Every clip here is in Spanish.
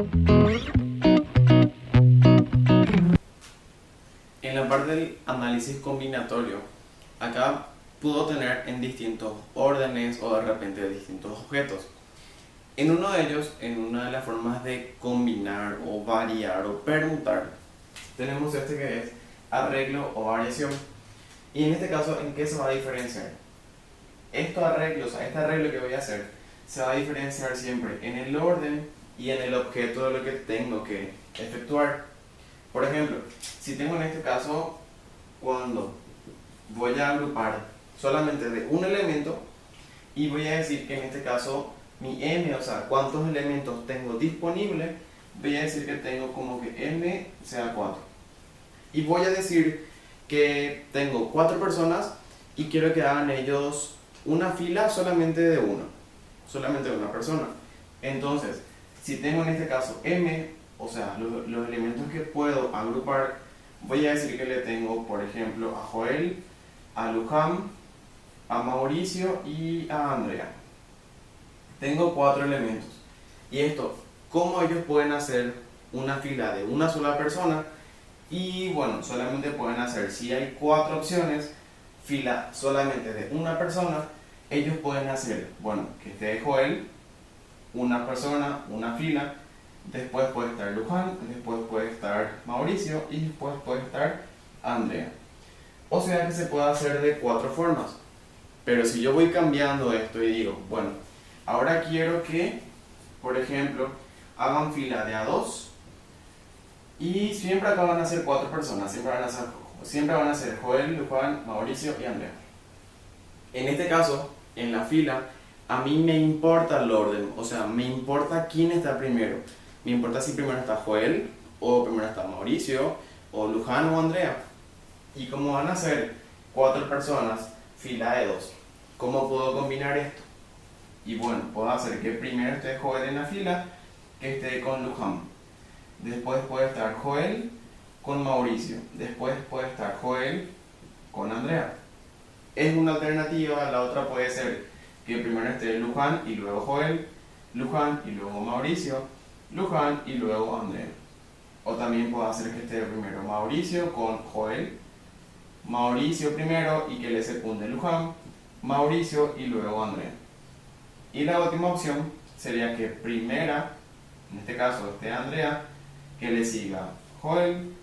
En la parte del análisis combinatorio, acá puedo tener en distintos órdenes o de repente distintos objetos. En uno de ellos, en una de las formas de combinar o variar o permutar, tenemos este que es arreglo o variación. Y en este caso, ¿en qué se va a diferenciar? Este arreglo que voy a hacer se va a diferenciar siempre en el orden y en el objeto de lo que tengo que efectuar. Por ejemplo, si tengo en este caso, cuando voy a agrupar solamente de un elemento y voy a decir que en este caso mi m, o sea, cuántos elementos tengo disponibles, voy a decir que tengo como que m sea 4. Y voy a decir que tengo 4 personas y quiero que hagan ellos una fila solamente de una persona. Entonces, si tengo en este caso m, o sea, los elementos que puedo agrupar, voy a decir que le tengo, por ejemplo, a Joel, a Luján, a Mauricio y a Andrea. Tengo 4 elementos. Y esto, ¿cómo ellos pueden hacer una fila de una sola persona? Y bueno, solamente pueden hacer, si hay 4 opciones, fila solamente de una persona, ellos pueden hacer, bueno, que esté Joel, una persona, una fila, después puede estar Luján, después puede estar Mauricio y después puede estar Andrea. O sea que se puede hacer de 4 formas. Pero si yo voy cambiando esto y digo, bueno, ahora quiero que, por ejemplo, hagan fila de A2 y siempre acá van a ser 4 personas, siempre van a ser Joel, Luján, Mauricio y Andrea. En este caso, en la fila, a mí me importa el orden, o sea, me importa quién está primero. Me importa si primero está Joel, o primero está Mauricio, o Luján o Andrea. Y como van a ser 4 personas, fila de 2, ¿cómo puedo combinar esto? Y bueno, puedo hacer que primero esté Joel en la fila, que esté con Luján. Después puede estar Joel con Mauricio. Después puede estar Joel con Andrea. Es una alternativa. La otra puede ser que primero esté Luján y luego Joel, Luján y luego Mauricio, Luján y luego Andrea. O también puedo hacer que esté primero Mauricio con Joel, Mauricio primero y que le secunde Luján, Mauricio y luego Andrea. Y la última opción sería que primera, en este caso esté Andrea, que le siga Joel,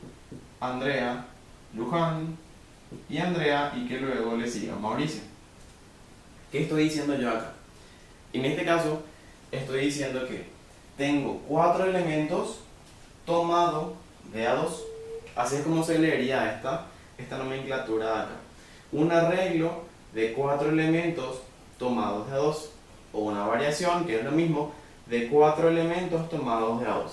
Andrea, Luján y Andrea y que luego le siga Mauricio. ¿Qué estoy diciendo yo acá? En este caso estoy diciendo que tengo 4 elementos tomados de A2. Así es como se leería esta nomenclatura de acá. Un arreglo de 4 elementos tomados de A2. O una variación, que es lo mismo, de 4 elementos tomados de A2.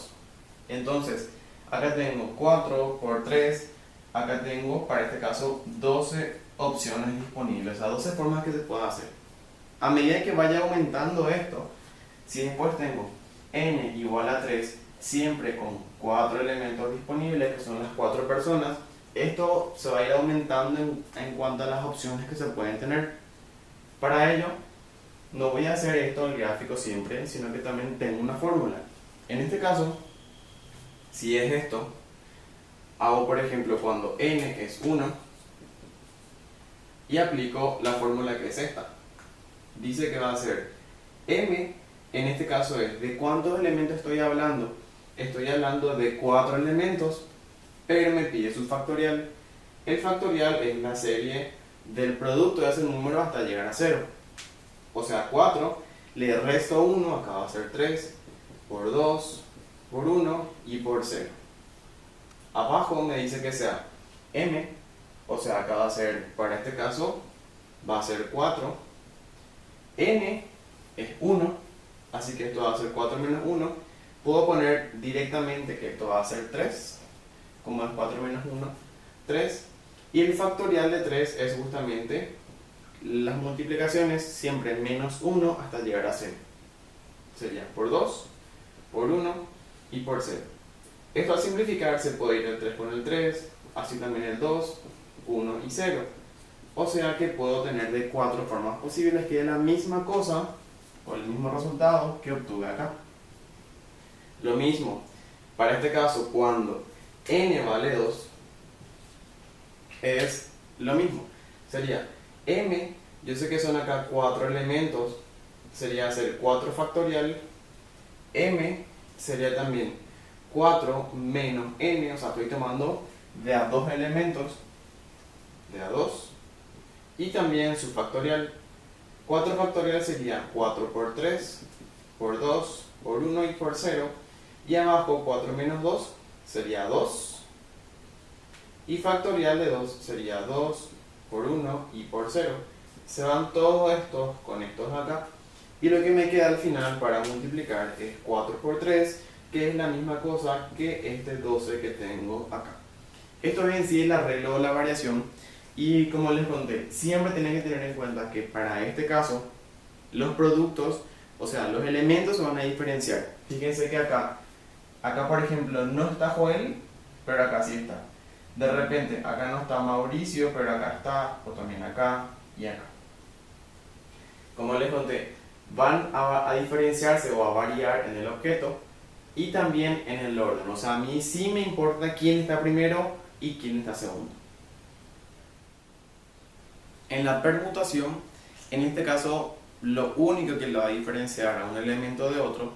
Entonces, acá tengo 4 por 3, acá tengo, para este caso, 12 opciones disponibles, o sea, 12 formas que se puede hacer. A medida que vaya aumentando esto, si después tengo n igual a 3, siempre con 4 elementos disponibles, que son las 4 personas, esto se va a ir aumentando en cuanto a las opciones que se pueden tener. Para ello, no voy a hacer esto el gráfico siempre, sino que también tengo una fórmula. En este caso, si es esto, hago por ejemplo cuando n es 1 y aplico la fórmula que es esta. Dice que va a ser m, en este caso es de cuántos elementos estoy hablando. Estoy hablando de 4 elementos, pero me pide su factorial. El factorial es la serie del producto de ese número hasta llegar a 0. O sea, 4, le resto 1, acá va a ser 3, por 2, por 1 y por 0. Abajo me dice que sea m, o sea, acá va a ser, para este caso, va a ser 4. N es 1, así que esto va a ser 4 menos 1. Puedo poner directamente que esto va a ser 3, como es 4 menos 1, 3. Y el factorial de 3 es justamente las multiplicaciones siempre menos 1 hasta llegar a 0. Sería por 2, por 1 y por 0. Esto al simplificar se puede ir el 3 con el 3, así también el 2, 1 y 0. O sea que puedo tener de 4 formas posibles que es la misma cosa o el mismo resultado que obtuve acá. Lo mismo, para este caso, cuando n vale 2, es lo mismo. Sería m, yo sé que son acá 4 elementos, sería hacer 4 factorial, m sería también 4 menos n, o sea, estoy tomando de a 2 elementos, de a 2, y también su factorial. 4 factorial sería 4 por 3, por 2, por 1 y por 0, y abajo 4 menos 2 sería 2, y factorial de 2 sería 2 por 1 y por 0. Se van todos estos con estos acá, y lo que me queda al final para multiplicar es 4 por 3, que es la misma cosa que este 12 que tengo acá. Esto es en sí el arreglo o la variación, y como les conté, siempre tienen que tener en cuenta que para este caso los productos, o sea, los elementos se van a diferenciar. Fíjense que acá por ejemplo no está Joel, pero acá sí está. De repente acá no está Mauricio, pero acá está, o también acá y acá. Como les conté, van a diferenciarse o a variar en el objeto y también en el orden. O sea, a mí sí me importa quién está primero y quién está segundo. En la permutación, en este caso, lo único que lo va a diferenciar a un elemento de otro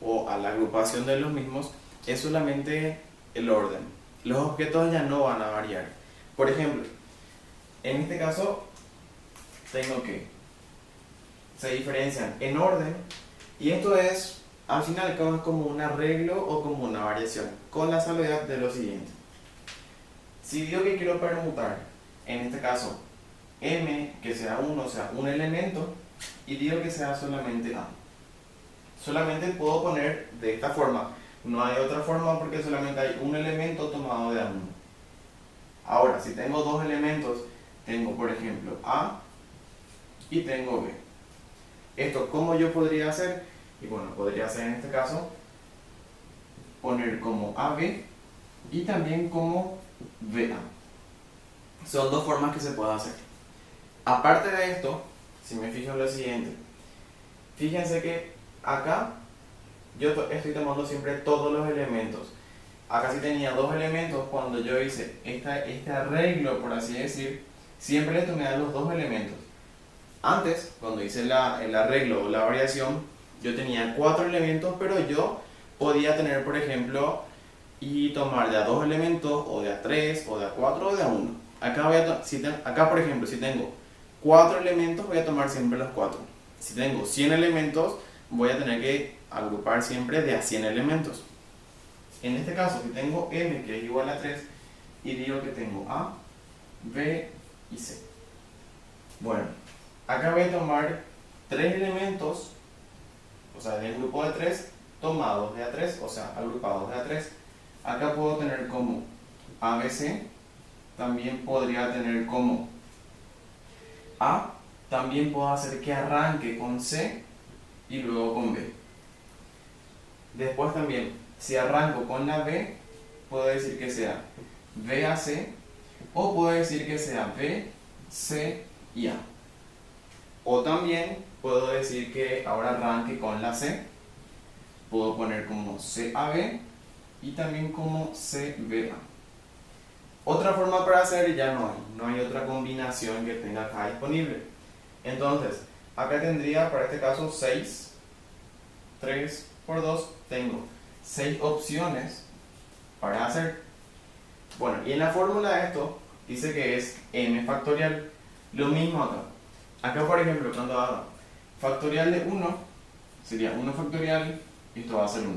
o a la agrupación de los mismos es solamente el orden. Los objetos ya no van a variar. Por ejemplo, en este caso tengo que se diferencian en orden, y esto es al final como un arreglo o como una variación, con la salvedad de lo siguiente. Si digo que quiero permutar, en este caso m, que sea 1, o sea, un elemento, y digo que sea solamente a, solamente puedo poner de esta forma. No hay otra forma porque solamente hay un elemento tomado de a 1. Ahora, si tengo dos elementos, tengo por ejemplo a y tengo b. Esto, ¿cómo yo podría hacer? Y bueno, podría hacer en este caso poner como AB y también como BA. Son dos formas que se puede hacer. Aparte de esto, si me fijo en lo siguiente, fíjense que acá yo estoy tomando siempre todos los elementos. Acá sí tenía dos elementos, cuando yo hice este arreglo, por así decir, siempre le tomé a los dos elementos. Antes, cuando hice el arreglo o la variación, yo tenía 4 elementos, pero yo podía tener, por ejemplo, y tomar de a 2 elementos, o de a 3, o de a 4, o de a 1. Acá, por ejemplo, si tengo 4 elementos, voy a tomar siempre los 4. Si tengo 100 elementos, voy a tener que agrupar siempre de a 100 elementos. En este caso, si tengo m que es igual a 3, y digo que tengo a, b y c. Bueno, acá voy a tomar 3 elementos, o sea, del grupo de 3, tomados de a 3, o sea, agrupados de a 3. Acá puedo tener como ABC, también podría tener como A, también puedo hacer que arranque con C y luego con B. Después también, si arranco con la B, puedo decir que sea BAC, o puedo decir que sea B, C y A. O también puedo decir que ahora arranque con la C, puedo poner como CAB y también como CBA. Otra forma para hacer ya no hay otra combinación que tenga acá disponible. Entonces, acá tendría para este caso 6, 3 por 2, tengo 6 opciones para hacer. Bueno, y en la fórmula de esto dice que es m factorial. Lo mismo acá. Acá, por ejemplo, cuando haga factorial de 1, sería 1 factorial, y esto va a ser 1.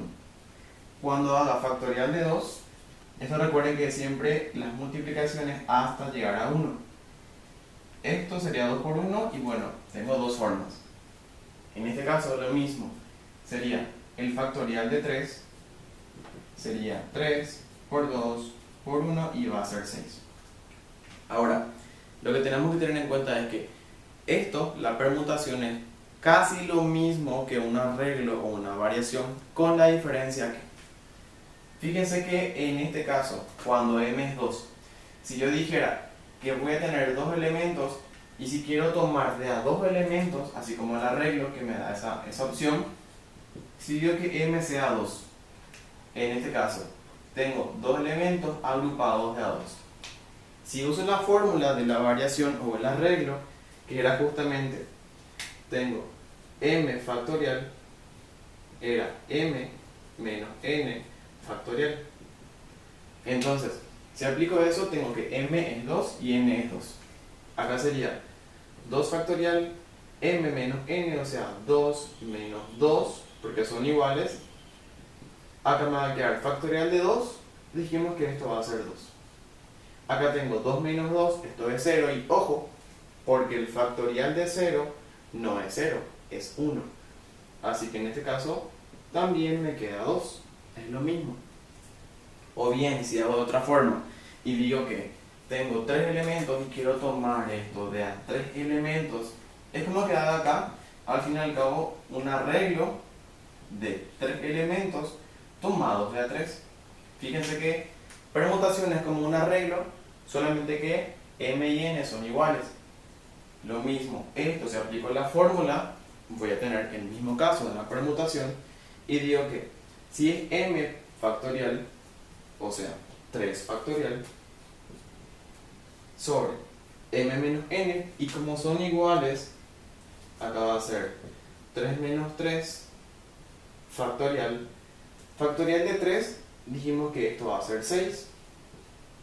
Cuando haga factorial de 2, esto recuerden que siempre las multiplicaciones hasta llegar a 1. Esto sería 2 por 1, y bueno, tengo dos formas. En este caso, lo mismo. Sería el factorial de 3, sería 3 por 2 por 1, y va a ser 6. Ahora, lo que tenemos que tener en cuenta es que esto, la permutación, es casi lo mismo que un arreglo o una variación, con la diferencia que, fíjense que en este caso, cuando m es 2, si yo dijera que voy a tener dos elementos, y si quiero tomar de a dos elementos, así como el arreglo que me da esa opción, si digo que m sea 2, en este caso, tengo dos elementos agrupados de a 2. Si uso la fórmula de la variación o el arreglo, que era justamente, tengo m factorial, era m menos n factorial. Entonces, si aplico eso, tengo que m es 2 y n es 2. Acá sería 2 factorial, m menos n, o sea, 2 menos 2, porque son iguales. Acá me va a quedar factorial de 2, dijimos que esto va a ser 2. Acá tengo 2 menos 2, esto es 0, y ojo, porque el factorial de 0 no es 0, es 1. Así que en este caso también me queda 2, es lo mismo. O bien, si hago de otra forma y digo que tengo 3 elementos y quiero tomar esto de a 3 elementos, es como que haga acá, al fin y al cabo, un arreglo de 3 elementos tomados de a 3. Fíjense que permutación es como un arreglo, solamente que m y n son iguales. Lo mismo, esto se aplicó la fórmula, voy a tener el mismo caso de la permutación y digo que si es m factorial, o sea, 3 factorial, sobre m menos n, y como son iguales, acá va a ser 3 menos 3 factorial. Factorial de 3, dijimos que esto va a ser 6.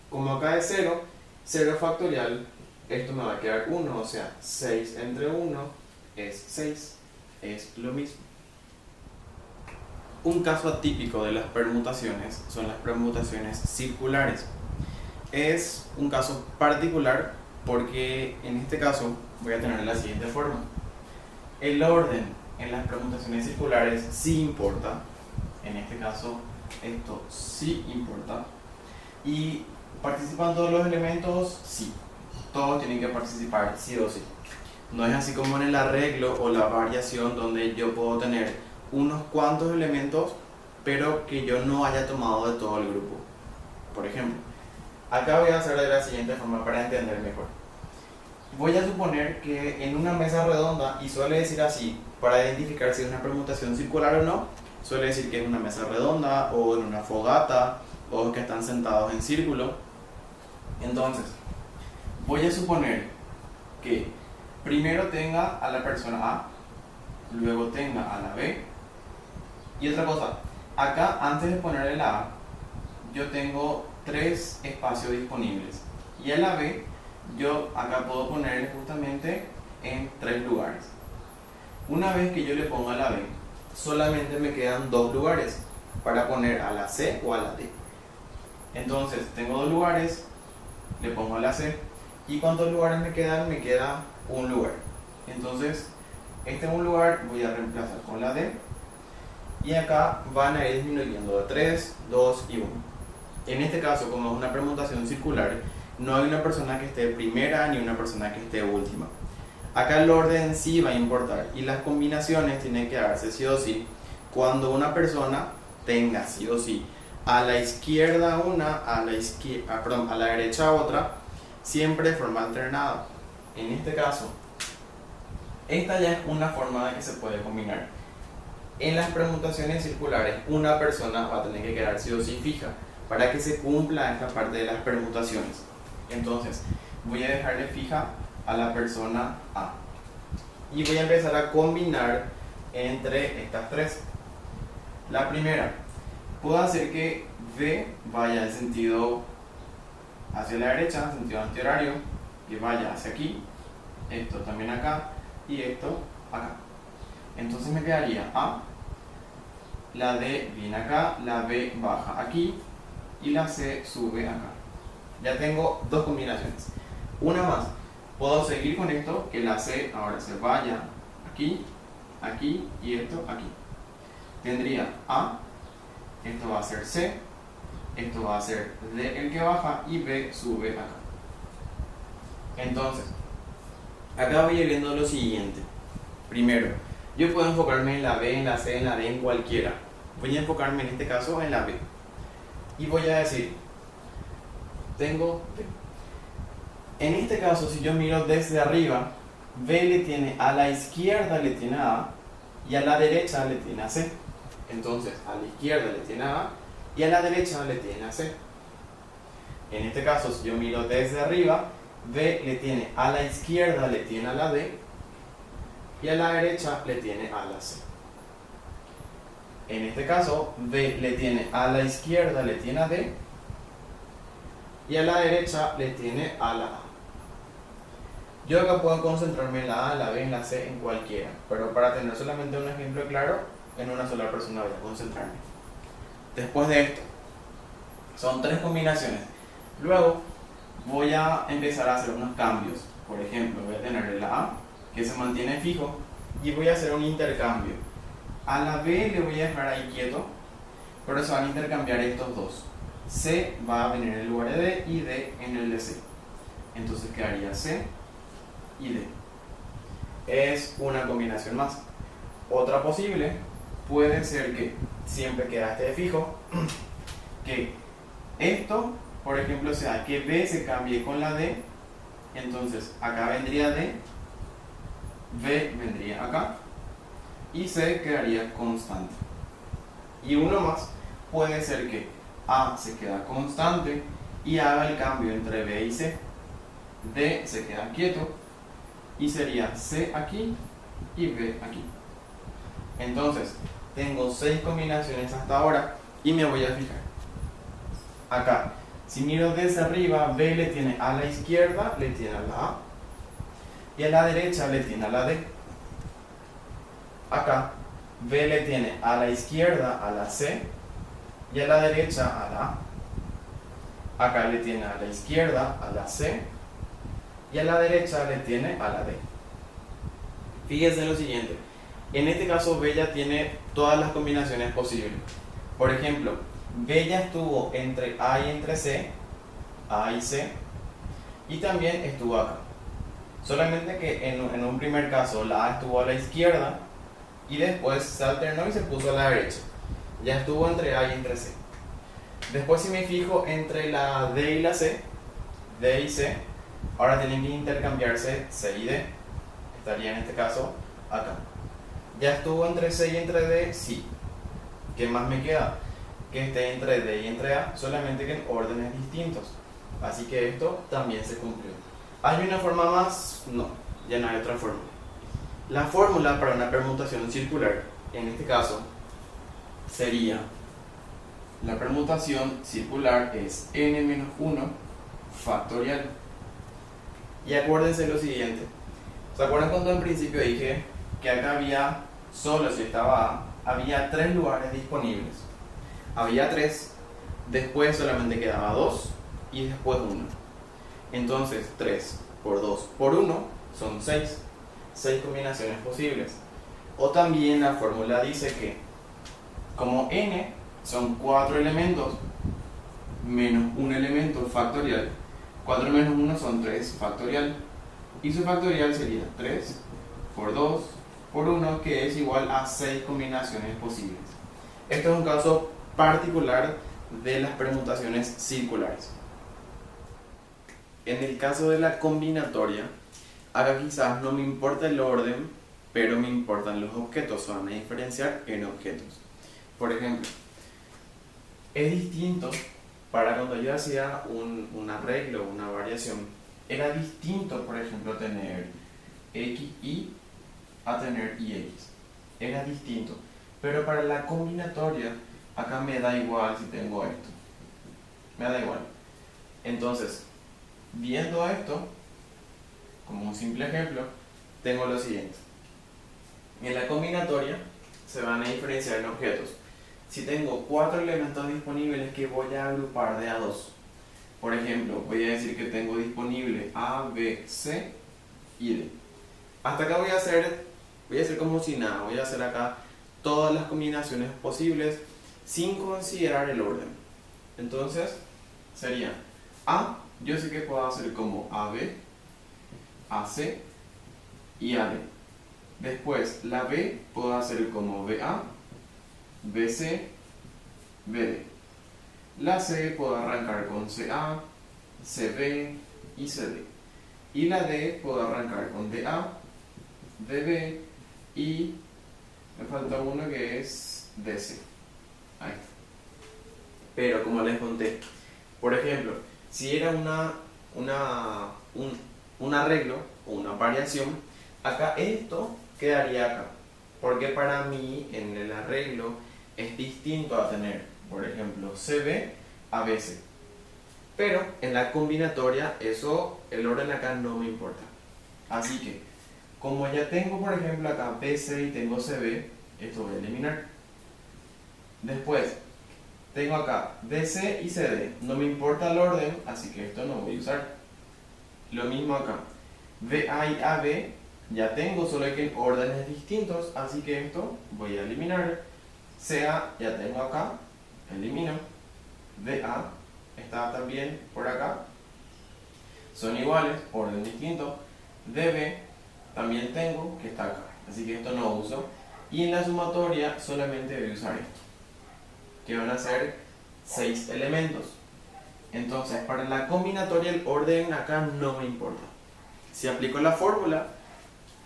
Como acá es 0, 0 factorial, esto me va a quedar 1, o sea, 6 entre 1 es 6, es lo mismo. Un caso atípico de las permutaciones son las permutaciones circulares. Es un caso particular porque en este caso voy a tener la siguiente forma. El orden en las permutaciones circulares sí importa, en este caso esto sí importa, y ¿participan todos los elementos? Sí, todos tienen que participar sí o sí. No es así como en el arreglo o la variación donde yo puedo tener unos cuantos elementos pero que yo no haya tomado de todo el grupo. Por ejemplo, acá voy a hacer de la siguiente forma para entender mejor. Voy a suponer que en una mesa redonda, y suele decir así para identificar si es una permutación circular o no, suele decir que es una mesa redonda o en una fogata o que están sentados en círculo. Entonces, voy a suponer que primero tenga a la persona A, luego tenga a la B, y otra cosa, acá antes de ponerle la A, yo tengo 3 espacios disponibles, y a la B, yo acá puedo ponerle justamente en 3 lugares. Una vez que yo le pongo a la B, solamente me quedan 2 lugares para poner a la C o a la D. Entonces, tengo 2 lugares, le pongo a la C, ¿y cuántos lugares me quedan? Me queda un lugar. Entonces, este un lugar voy a reemplazar con la D, y acá van a ir disminuyendo de 3, 2 y 1. En este caso, como es una permutación circular, no hay una persona que esté primera ni una persona que esté última. Acá el orden sí va a importar, y las combinaciones tienen que darse sí o sí cuando una persona tenga sí o sí a la izquierda una, a la derecha otra, siempre de forma alternada. En este caso, esta ya es una forma de que se puede combinar. En las permutaciones circulares, una persona va a tener que quedar sí o sí fija para que se cumpla esta parte de las permutaciones. Entonces, voy a dejarle fija a la persona A y voy a empezar a combinar entre estas 3. La primera, puedo hacer que V vaya en sentido hacia la derecha, en sentido antihorario, que vaya hacia aquí, esto también acá y esto acá. Entonces me quedaría A, la D viene acá, la B baja aquí y la C sube acá. Ya tengo 2 combinaciones. Una más, puedo seguir con esto, que la C ahora se vaya aquí, aquí y esto aquí. Tendría A, esto va a ser C, esto va a ser D el que baja y B sube acá. Entonces, acá voy a ir viendo lo siguiente. Primero, yo puedo enfocarme en la B, en la C, en la D, en cualquiera. Voy a enfocarme en este caso en la B. Y voy a decir, tengo B. En este caso, si yo miro desde arriba, B le tiene a la izquierda, le tiene a A, y a la derecha le tiene a C. Entonces, a la izquierda le tiene a A y a la derecha le tiene a C. En este caso, si yo miro desde arriba, B le tiene a la izquierda, le tiene a la D, y a la derecha le tiene a la C. En este caso, B le tiene a la izquierda, le tiene a D, y a la derecha le tiene a la A. Yo acá puedo concentrarme en la A, la B, en la C, en cualquiera, pero para tener solamente un ejemplo claro, en una sola persona voy a concentrarme. Después de esto, son 3 combinaciones. Luego voy a empezar a hacer unos cambios. Por ejemplo, voy a tener la A, que se mantiene fijo, y voy a hacer un intercambio. A la B le voy a dejar ahí quieto, pero se van a intercambiar estos dos. C va a venir en el lugar de D y D en el de C. Entonces quedaría C y D. Es una combinación más. Otra posible puede ser que siempre quedaste fijo, que esto, por ejemplo, sea que B se cambie con la D, entonces acá vendría D, B vendría acá, y C quedaría constante. Y uno más puede ser que A se queda constante y haga el cambio entre B y C. D se queda quieto y sería C aquí y B aquí. Entonces, tengo 6 combinaciones hasta ahora y me voy a fijar. Acá, si miro desde arriba, B le tiene a la izquierda, le tiene a la A, y a la derecha le tiene a la D. Acá, B le tiene a la izquierda a la C y a la derecha a la A. Acá le tiene a la izquierda a la C y a la derecha le tiene a la D. Fíjense en lo siguiente. En este caso, B ya tiene todas las combinaciones posibles. Por ejemplo, B ya estuvo entre A y entre C, A y C, y también estuvo acá. Solamente que en un primer caso la A estuvo a la izquierda y después se alternó y se puso a la derecha. Ya estuvo entre A y entre C. Después, si me fijo entre la D y la C, D y C, ahora tienen que intercambiarse C y D. Estaría en este caso acá. Ya estuvo entre C y entre D, sí. ¿Qué más me queda? Que esté entre D y entre A, solamente que en órdenes distintos. Así que esto también se cumplió. ¿Hay una forma más? No, ya no hay otra forma. La fórmula para una permutación circular, en este caso, sería: la permutación circular es n-1 factorial. Y acuérdense lo siguiente. ¿Se acuerdan cuando en principio dije que acá había, solo si estaba A, había 3 lugares disponibles? Había 3, después solamente quedaba 2 y después 1. Entonces 3 por 2 por 1 son 6. 6 combinaciones posibles. O también la fórmula dice que como n son 4 elementos menos un elemento factorial, 4 menos 1 son 3 factorial, y su factorial sería 3 por 2 por 1, que es igual a 6 combinaciones posibles. Esto es un caso particular de las permutaciones circulares. En el caso de la combinatoria, acá quizás no me importa el orden, pero me importan los objetos, se van a diferenciar en objetos. Por ejemplo, es distinto para cuando yo hacía un arreglo, una variación, era distinto, por ejemplo, tener xy a tener ix. Era distinto. Pero para la combinatoria, acá me da igual si tengo esto. Me da igual. Entonces, viendo esto, como un simple ejemplo, tengo lo siguiente. En la combinatoria se van a diferenciar en objetos. Si tengo 4 elementos disponibles que voy a agrupar de a 2, por ejemplo, voy a decir que tengo disponible A, B, C y D. Hasta acá voy a hacer como si nada. Voy a hacer acá todas las combinaciones posibles sin considerar el orden. Entonces, sería A, yo sé que puedo hacer como AB, AC y AD. Después, la B puedo hacer como BA, BC, BD. La C puedo arrancar con CA, CB y CD. Y la D puedo arrancar con DA, DB y me falta uno que es DC. Ahí está. Pero como les conté, por ejemplo, si era un arreglo o una variación, acá esto quedaría acá. Porque para mí en el arreglo es distinto a tener, por ejemplo, CB a BC. Pero en la combinatoria, el orden acá no me importa. Así que, como ya tengo, por ejemplo, acá BC y tengo CB, esto voy a eliminar. Después, tengo acá DC y CD. No me importa el orden, así que esto no voy a usar. Lo mismo acá. VA y AB ya tengo, solo que en órdenes distintos, así que esto voy a eliminar. CA ya tengo acá, elimino. DA está también por acá, son iguales, orden distinto. DB también tengo, que está acá, así que esto no uso. Y en la sumatoria solamente voy a usar esto, que van a ser 6 elementos. Entonces, para la combinatoria el orden acá no me importa. Si aplico la fórmula,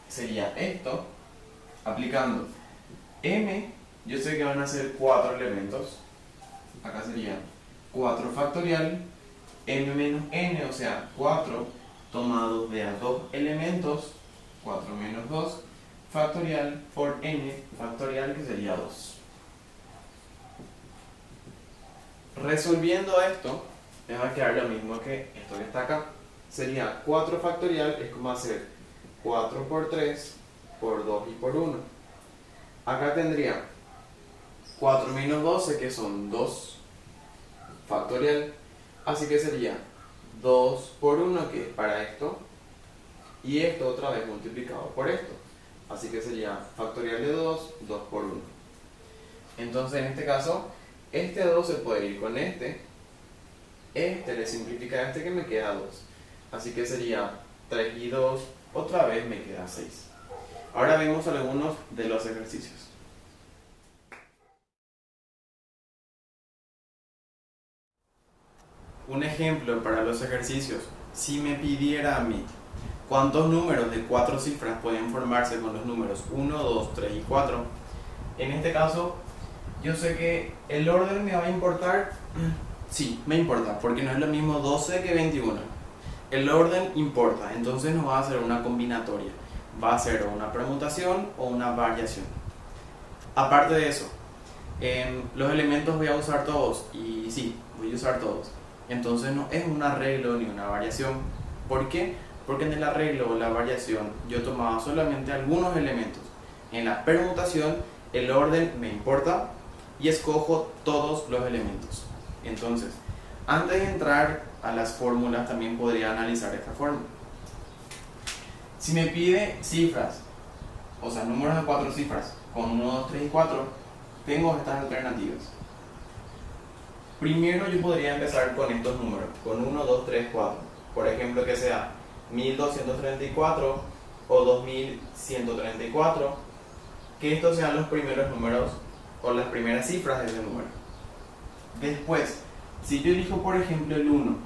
sería esto, aplicando m, yo sé que van a ser 4 elementos. Acá sería 4 factorial, m menos n, o sea, 4 tomado de a 2 elementos, 4 menos 2, factorial por n factorial, que sería 2. Resolviendo esto, me va a quedar lo mismo que esto que está acá. Sería 4 factorial, es como hacer 4 por 3, por 2 y por 1. Acá tendría 4 menos 12, que son 2 factorial. Así que sería 2 por 1, que es para esto. Y esto otra vez multiplicado por esto. Así que sería factorial de 2, 2 por 1. Entonces en este caso, este 2 se puede ir con este. Este le simplifica a este, que me queda 2. Así que sería 3 y 2, otra vez me queda 6. Ahora vemos algunos de los ejercicios. Un ejemplo para los ejercicios. Si me pidiera a mí cuántos números de 4 cifras pueden formarse con los números 1, 2, 3 y 4, en este caso yo sé que el orden me va a importar. Sí, me importa, porque no es lo mismo 12 que 21. El orden importa, entonces no va a ser una combinatoria, va a ser una permutación o una variación. Aparte de eso, los elementos voy a usar todos, y sí, voy a usar todos. Entonces no es un arreglo ni una variación. ¿Por qué? Porque en el arreglo o la variación yo tomaba solamente algunos elementos. En la permutación el orden me importa y escojo todos los elementos. Entonces, antes de entrar a las fórmulas, también podría analizar esta fórmula. Si me pide cifras, o sea, números de 4 cifras, con 1, 2, 3 y 4, tengo estas alternativas. Primero yo podría empezar con estos números, con 1, 2, 3, 4. Por ejemplo, que sea 1234 o 2134, que estos sean los primeros números o las primeras cifras de ese número. Después, si yo elijo por ejemplo el 1,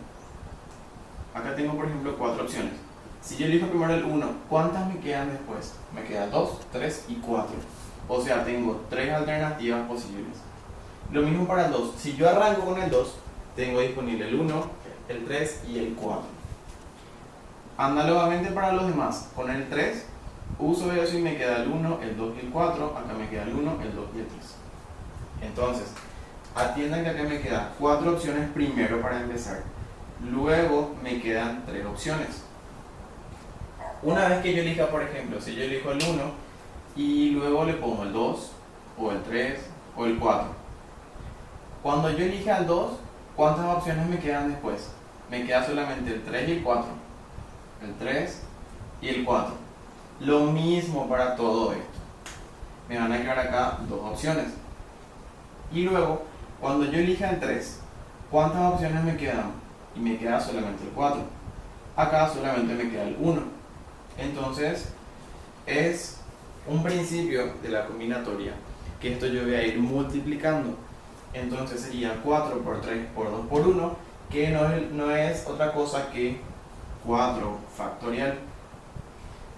acá tengo por ejemplo 4 opciones. Si yo elijo primero el 1, ¿cuántas me quedan después? Me quedan 2, 3 y 4. O sea, tengo 3 alternativas posibles. Lo mismo para el 2. Si yo arranco con el 2, tengo disponible el 1, el 3 y el 4. Análogamente para los demás, con el 3 uso eso y me queda el 1, el 2 y el 4. Acá me queda el 1, el 2 y el 3. Entonces, atiendan que acá me quedan 4 opciones primero para empezar. Luego me quedan 3 opciones. Una vez que yo elija, por ejemplo, si yo elijo el 1 y luego le pongo el 2 o el 3 o el 4. Cuando yo elija el 2, ¿cuántas opciones me quedan después? Me queda solamente el 3 y el 4. El 3 y el 4. Lo mismo para todo esto. Me van a quedar acá 2 opciones. Y luego, cuando yo elija el 3, ¿cuántas opciones me quedan? Y me queda solamente el 4. Acá solamente me queda el 1. Entonces, es un principio de la combinatoria, que esto yo voy a ir multiplicando. Entonces sería 4 por 3 por 2 por 1, que no es otra cosa que 4 factorial.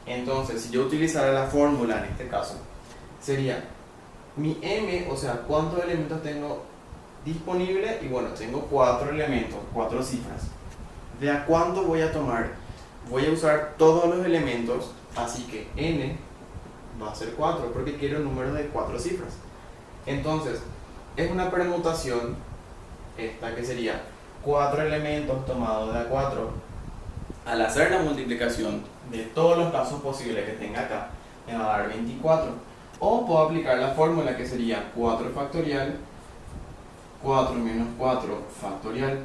Entonces, si yo utilizara la fórmula en este caso, sería mi m, o sea, ¿cuántos elementos tengo disponible y bueno, tengo 4 elementos, 4 cifras. ¿De a cuánto voy a tomar? Voy a usar todos los elementos, así que n va a ser 4 porque quiero un número de 4 cifras. Entonces, es una permutación, esta que sería 4 elementos tomados de a 4. Al hacer la multiplicación de todos los casos posibles que tenga acá, me va a dar 24. O puedo aplicar la fórmula que sería 4 factorial, 4 menos 4 factorial.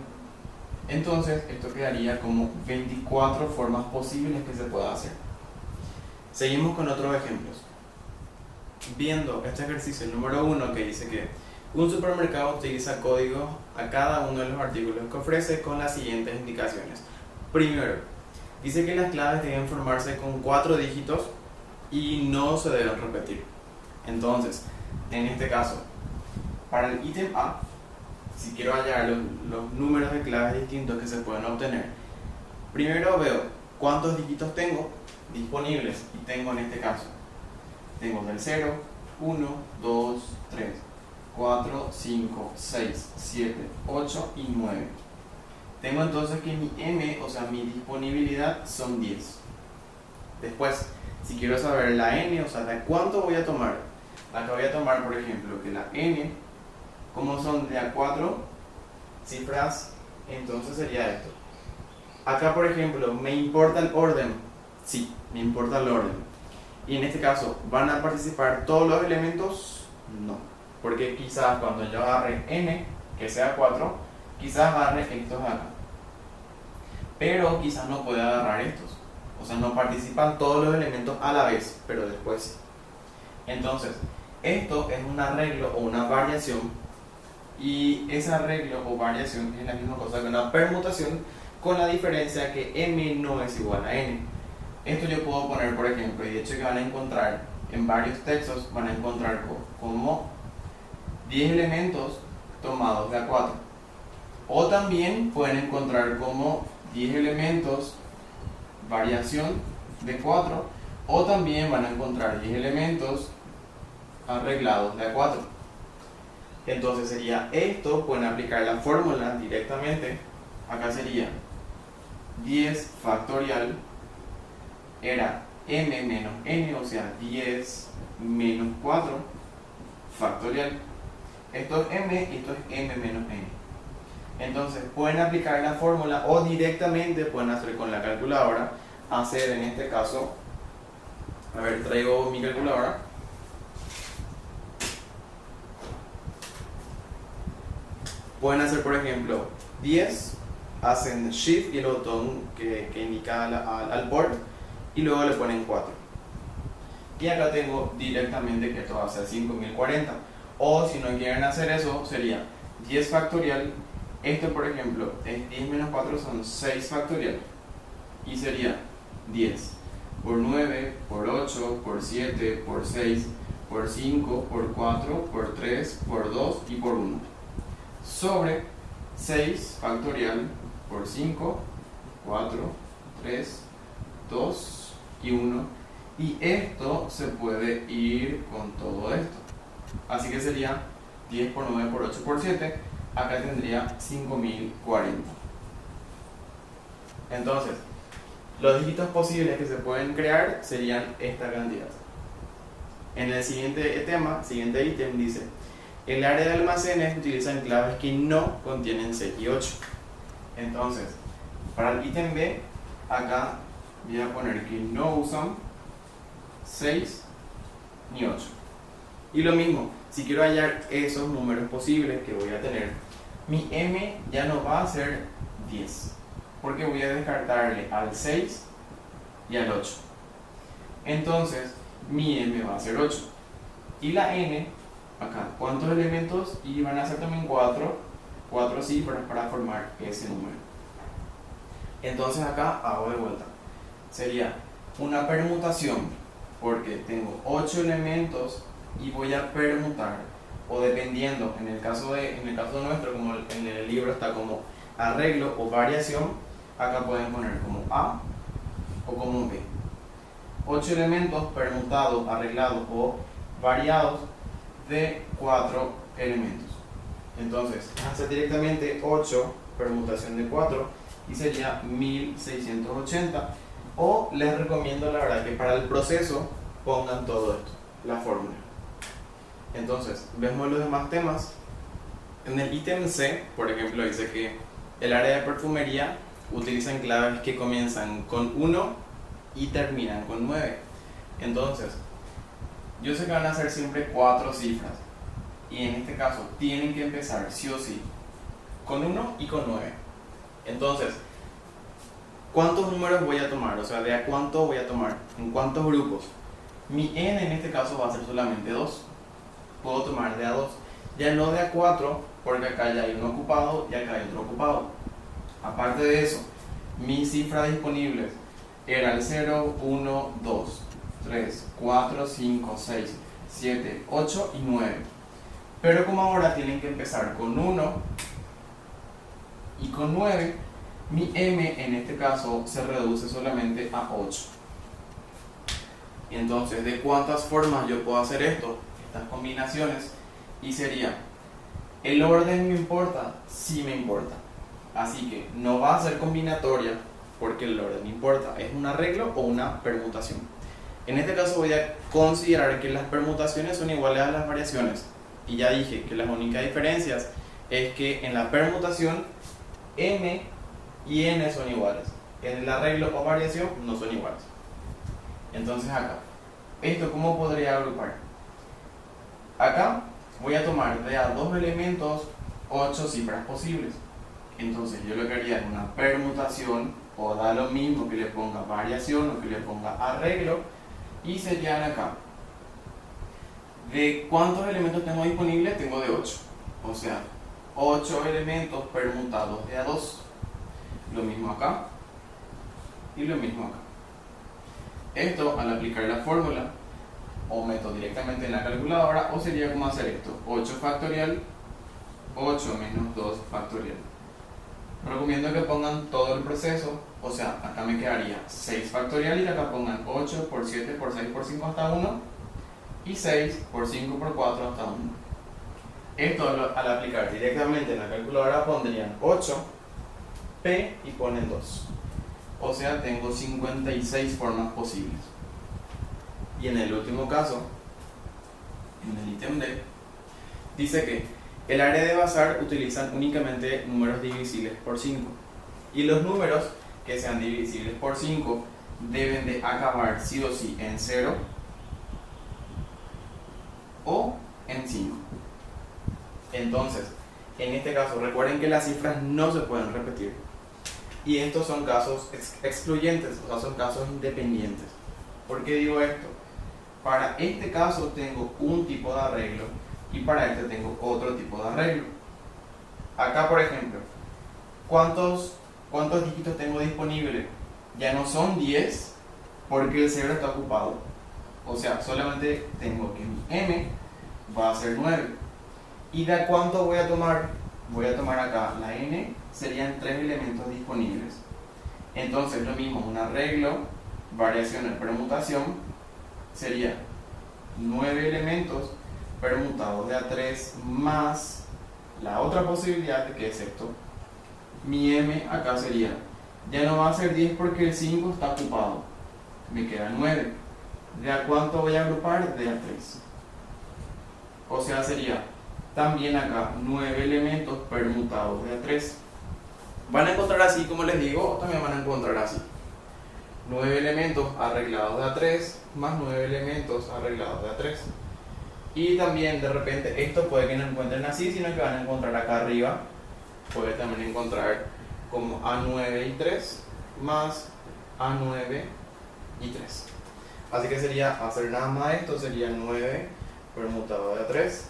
Entonces, esto quedaría como 24 formas posibles que se pueda hacer. Seguimos con otros ejemplos. Viendo este ejercicio número 1 que dice que un supermercado utiliza códigos a cada uno de los artículos que ofrece con las siguientes indicaciones. Primero, dice que las claves deben formarse con 4 dígitos y no se deben repetir. Entonces, en este caso, para el ítem A, si quiero hallar los números de claves distintos que se pueden obtener, primero veo cuántos dígitos tengo disponibles y tengo en este caso. Tengo del 0, 1, 2, 3, 4, 5, 6, 7, 8 y 9. Tengo entonces que mi m, o sea mi disponibilidad, son 10. Después, si quiero saber la n, o sea de cuánto voy a tomar, acá voy a tomar por ejemplo que la n, como son de a 4 cifras, entonces sería esto. Acá por ejemplo, ¿me importa el orden? Sí, me importa el orden. Y en este caso, ¿van a participar todos los elementos? No, porque quizás cuando yo agarre n, que sea 4, quizás agarre estos acá, pero quizás no pueda agarrar estos, o sea no participan todos los elementos a la vez, pero después sí. Entonces, esto es un arreglo o una variación, y ese arreglo o variación es la misma cosa que una permutación, con la diferencia que m no es igual a n. Esto yo puedo poner por ejemplo, y de hecho que van a encontrar en varios textos, van a encontrar como 10 elementos tomados de a 4, o también pueden encontrar como 10 elementos variación de 4, o también van a encontrar 10 elementos arreglados de a 4. Entonces sería esto, pueden aplicar la fórmula directamente. Acá sería 10 factorial era m menos n, o sea 10 menos 4 factorial. Esto es m y esto es m menos n. Entonces pueden aplicar la fórmula o directamente pueden hacer con la calculadora, hacer en este caso, a ver, traigo mi calculadora. Pueden hacer por ejemplo 10, hacen shift y el botón que indica al board y luego le ponen 4. Y acá tengo directamente que esto va a ser 5040. O si no quieren hacer eso, sería 10 factorial. Esto por ejemplo es 10 menos 4 son 6 factorial. Y sería 10 por 9, por 8, por 7, por 6, por 5, por 4, por 3, por 2 y por 1. Sobre 6 factorial por 5, 4, 3, 2 y 1. Y esto se puede ir con todo esto. Así que sería 10 por 9 por 8 por 7. Acá tendría 5040. Entonces, los dígitos posibles que se pueden crear serían esta cantidad. En el siguiente tema, siguiente ítem dice: el área de almacenes utilizan claves que no contienen 6 y 8. Entonces, para el ítem B, acá voy a poner que no usan 6 ni 8. Y lo mismo, si quiero hallar esos números posibles que voy a tener, mi m ya no va a ser 10, porque voy a descartarle al 6 y al 8. Entonces, mi m va a ser 8. Y la n, acá, ¿cuántos elementos? Y van a ser también 4 cifras para formar ese número. Entonces acá hago de vuelta. Sería una permutación, porque tengo 8 elementos y voy a permutar, o dependiendo, en el caso nuestro, como en el libro está como arreglo o variación, acá pueden poner como A o como B. 8 elementos permutados, arreglados o variados de 4 elementos. Entonces, hace directamente 8 permutación de 4 y sería 1680. O les recomiendo la verdad que para el proceso pongan todo esto, la fórmula. Entonces, vemos los demás temas. En el ítem C, por ejemplo, dice que el área de perfumería utilizan claves que comienzan con 1 y terminan con 9. Entonces, yo sé que van a ser siempre 4 cifras. Y en este caso tienen que empezar sí o sí con 1 y con 9. Entonces, ¿cuántos números voy a tomar? O sea, ¿de a cuánto voy a tomar? ¿En cuántos grupos? Mi n en este caso va a ser solamente 2. Puedo tomar de a 2. Ya no de a 4, porque acá ya hay uno ocupado y acá hay otro ocupado. Aparte de eso, mis cifras disponibles eran el 0, 1, 2, 3, 4, 5, 6, 7, 8 y 9. Pero como ahora tienen que empezar con 1 y con 9, mi m en este caso se reduce solamente a 8. Entonces, ¿de cuántas formas yo puedo hacer esto? Estas combinaciones. Y sería, ¿el orden me importa? Sí me importa. Así que no va a ser combinatoria porque el orden importa. ¿Es un arreglo o una permutación? En este caso voy a considerar que las permutaciones son iguales a las variaciones. Y ya dije que las únicas diferencias es que en la permutación m y n son iguales. En el arreglo o variación no son iguales. Entonces acá, ¿esto cómo podría agrupar? Acá voy a tomar de a dos elementos 8 cifras posibles. Entonces yo lo que haría es una permutación, o da lo mismo que le ponga variación o que le ponga arreglo, y serían acá. ¿De cuántos elementos tengo disponibles? Tengo de 8. O sea, 8 elementos permutados de a 2. Lo mismo acá y lo mismo acá. Esto al aplicar la fórmula, o meto directamente en la calculadora, o sería como hacer esto: 8 factorial, 8 menos 2 factorial. Recomiendo que pongan todo el proceso, o sea, acá me quedaría 6 factorial y acá pongan 8 por 7 por 6 por 5 hasta 1 y 6 por 5 por 4 hasta 1. Esto al aplicar directamente en la calculadora pondrían 8 p y ponen 2. O sea, tengo 56 formas posibles. Y en el último caso, en el ítem D, dice que el área de bazar utilizan únicamente números divisibles por 5. Y los números que sean divisibles por 5 deben de acabar sí o sí en 0 o en 5. Entonces, en este caso, recuerden que las cifras no se pueden repetir. Y estos son casos excluyentes, o sea, son casos independientes. ¿Por qué digo esto? Para este caso tengo un tipo de arreglo y para este tengo otro tipo de arreglo. Acá, por ejemplo, ¿cuántos dígitos tengo disponibles? Ya no son 10 porque el 0 está ocupado. O sea, solamente tengo que mi m va a ser 9. ¿Y de cuánto voy a tomar? Voy a tomar acá la n, serían 3 elementos disponibles. Entonces, lo mismo, un arreglo, variación en permutación, sería 9 elementos permutados de a 3 más la otra posibilidad, que es esto. Mi m acá sería, ya no va a ser 10 porque el 5 está ocupado, me queda 9. ¿De a cuánto voy a agrupar? De a 3. O sea, sería también acá 9 elementos permutados de a 3. Van a encontrar así, como les digo, o también van a encontrar así: 9 elementos arreglados de a 3 más 9 elementos arreglados de a 3. Y también de repente esto puede que no encuentren así, sino que van a encontrar acá arriba, puede también encontrar como A9 y 3 más A9 y 3. Así que sería hacer nada más esto, sería 9 permutado de a 3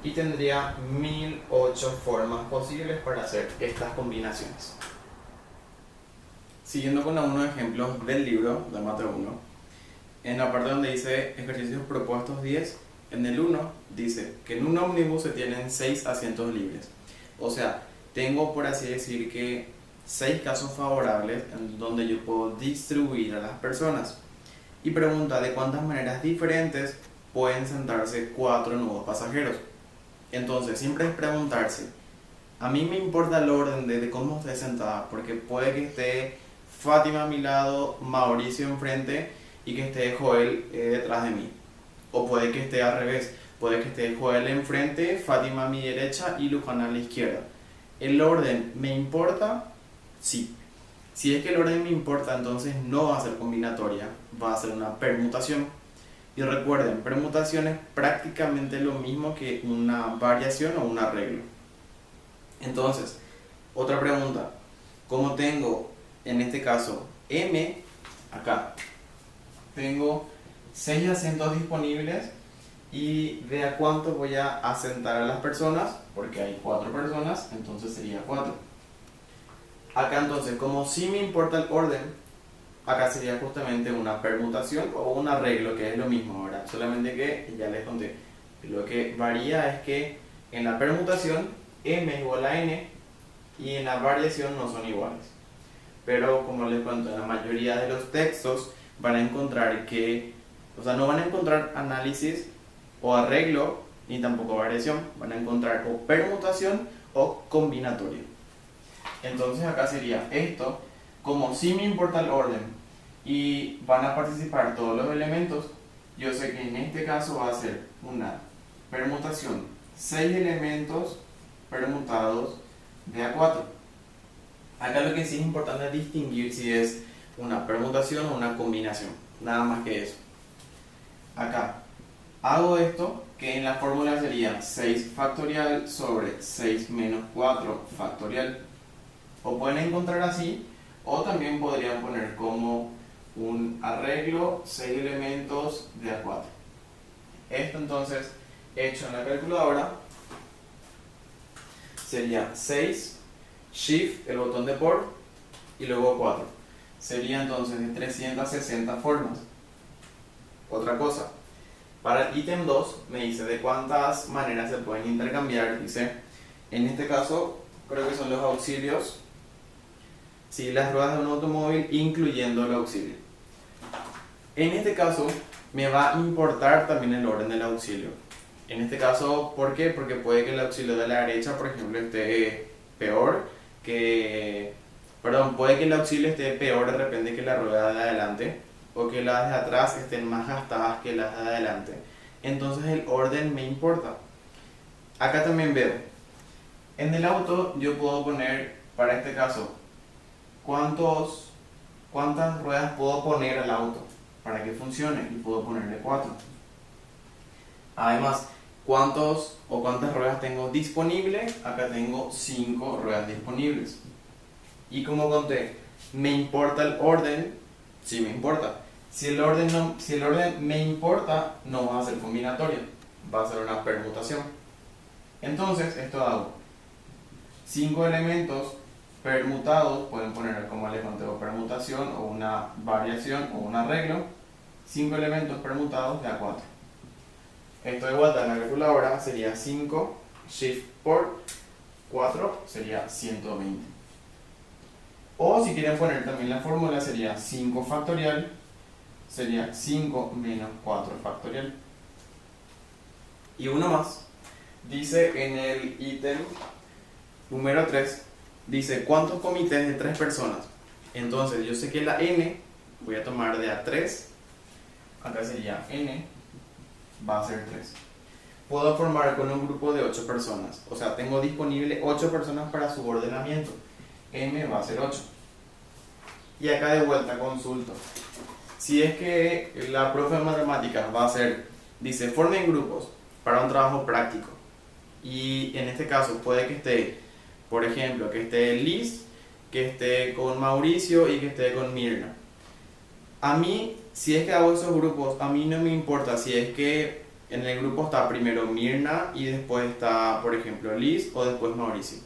y tendría 1008 formas posibles para hacer estas combinaciones. Siguiendo con algunos ejemplos del libro de Mate 1, en la parte donde dice ejercicios propuestos 10, en el 1 dice que en un ómnibus se tienen 6 asientos libres. O sea, tengo, por así decir, que 6 casos favorables en donde yo puedo distribuir a las personas. Y pregunta de cuántas maneras diferentes pueden sentarse 4 nuevos pasajeros. Entonces, siempre es preguntarse, a mí me importa el orden de cómo esté sentada, porque puede que esté Fátima a mi lado, Mauricio enfrente y que esté Joel detrás de mí. O puede que esté al revés, puede que esté Joel enfrente, Fátima a mi derecha y Luján a la izquierda. ¿El orden me importa? Sí. Si es que el orden me importa, entonces no va a ser combinatoria, va a ser una permutación. Y recuerden, permutación es prácticamente lo mismo que una variación o un arreglo. Entonces, otra pregunta. Como tengo, en este caso, M, acá, tengo 6 asientos disponibles y de a cuánto voy a asentar a las personas, porque hay 4 personas, entonces sería 4. Acá entonces, como sí me importa el orden, acá sería justamente una permutación o un arreglo, que es lo mismo ahora, solamente que ya les conté. Lo que varía es que en la permutación M igual a N y en la variación no son iguales. Pero como les cuento, en la mayoría de los textos van a encontrar que, o sea, no van a encontrar análisis o arreglo ni tampoco variación, van a encontrar o permutación o combinatorio. Entonces acá sería esto, como si me importa el orden y van a participar todos los elementos, yo sé que en este caso va a ser una permutación 6 elementos permutados de a 4. Acá lo que sí es importante es distinguir si es una permutación o una combinación, nada más que eso. Acá hago esto, que en la fórmula sería 6 factorial sobre 6 menos 4 factorial. O pueden encontrar así, o también podrían poner como un arreglo 6 elementos de a 4. Esto entonces, hecho en la calculadora, sería 6, Shift, el botón de por, y luego 4. Sería entonces de 360 formas. Otra cosa, para el ítem 2 me dice de cuántas maneras se pueden intercambiar. Dice, en este caso, creo que son los auxilios, sí, las ruedas de un automóvil, incluyendo el auxilio. En este caso, me va a importar también el orden del auxilio. En este caso, ¿por qué? Porque puede que el auxilio de la derecha, por ejemplo, esté peor que... Perdón, puede que el auxilio esté peor de repente que la rueda de adelante, o que las de atrás estén más gastadas que las de adelante. Entonces el orden me importa. Acá también veo, en el auto yo puedo poner, para este caso, cuántas ruedas puedo poner al auto para que funcione, y puedo ponerle 4. Además, cuántas ruedas tengo disponibles. Acá tengo 5 ruedas disponibles. Y como conté, ¿me importa el orden? Sí, me importa. Si el orden me importa, no va a ser combinatorio, va a ser una permutación. Entonces, esto hago 5 elementos permutados, pueden poner como les conté, o permutación, o una variación, o un arreglo. 5 elementos permutados de a 4. Esto de vuelta en la calculadora sería 5 shift por 4 sería 120. O si quieren poner también la fórmula, sería 5 factorial, sería 5 menos 4 factorial. Y uno más, dice en el ítem número 3, dice cuántos comités de 3 personas. Entonces yo sé que la n voy a tomar de a 3, acá sería n, va a ser 3. Puedo formar con un grupo de 8 personas, o sea, tengo disponible 8 personas para su ordenamiento. M va a ser 8. Y acá de vuelta consulto. Si es que la profe de matemáticas va a hacer, dice, formen grupos para un trabajo práctico. Y en este caso puede que esté, por ejemplo, que esté Liz, que esté con Mauricio y que esté con Mirna. A mí, si es que hago esos grupos, a mí no me importa si es que en el grupo está primero Mirna y después está, por ejemplo, Liz o después Mauricio.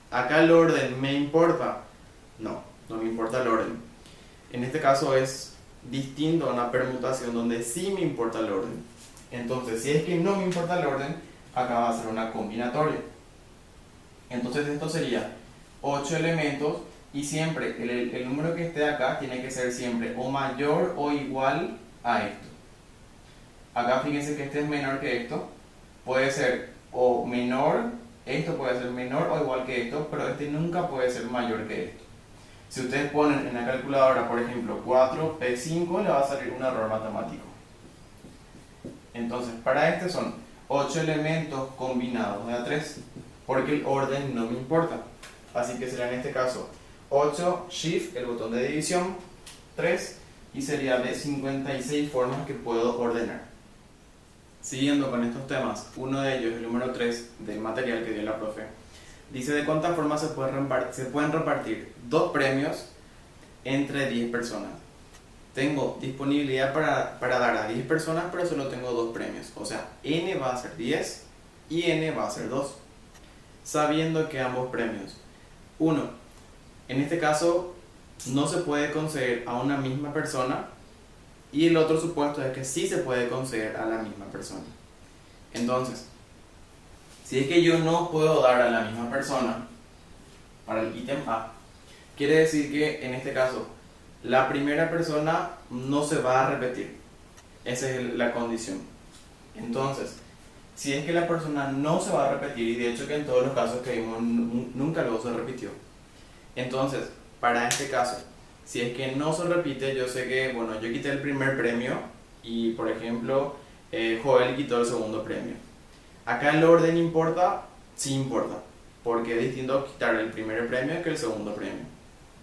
¿Acá el orden me importa? No, no me importa el orden. En este caso es distinto a una permutación donde sí me importa el orden. Entonces, si es que no me importa el orden, acá va a ser una combinatoria. Entonces esto sería 8 elementos y siempre el número que esté acá tiene que ser siempre o mayor o igual a esto. Acá fíjense que este es menor que esto. Puede ser o menor, esto puede ser menor o igual que esto, pero este nunca puede ser mayor que esto. Si ustedes ponen en la calculadora, por ejemplo, 4p5, le va a salir un error matemático. Entonces, para este son 8 elementos combinados de A3, porque el orden no me importa. Así que será en este caso 8, Shift, el botón de división, 3, y sería de 56 formas que puedo ordenar. Siguiendo con estos temas, uno de ellos, el número 3 del material que dio la profe, dice de cuántas formas se pueden repartir 2 premios entre 10 personas. Tengo disponibilidad para dar a 10 personas, pero solo tengo 2 premios. O sea, n va a ser 10 y n va a ser 2. Sabiendo que ambos premios, uno, en este caso no se puede conceder a una misma persona, y el otro supuesto es que sí se puede conceder a la misma persona. Entonces, si es que yo no puedo dar a la misma persona para el ítem A, quiere decir que en este caso la primera persona no se va a repetir. Esa es la condición. Entonces, si es que la persona no se va a repetir, y de hecho que en todos los casos que vimos nunca luego se repitió, entonces, para este caso, si es que no se repite, yo sé que, bueno, yo quité el primer premio y, por ejemplo, Joel quitó el segundo premio. Acá el orden importa, sí importa, porque es distinto quitar el primer premio que el segundo premio.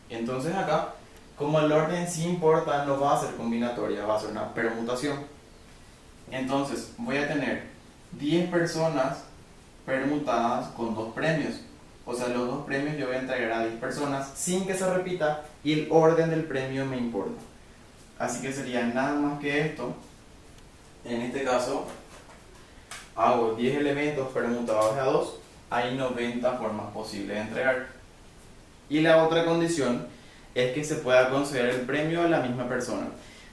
Entonces acá, como el orden sí importa, no va a ser combinatoria, va a ser una permutación. Entonces voy a tener 10 personas permutadas con 2 premios. O sea, los 2 premios yo voy a entregar a 10 personas sin que se repita y el orden del premio me importa. Así que sería nada más que esto. En este caso, hago 10 elementos permutados a 2, hay 90 formas posibles de entregar. Y la otra condición es que se pueda conceder el premio a la misma persona.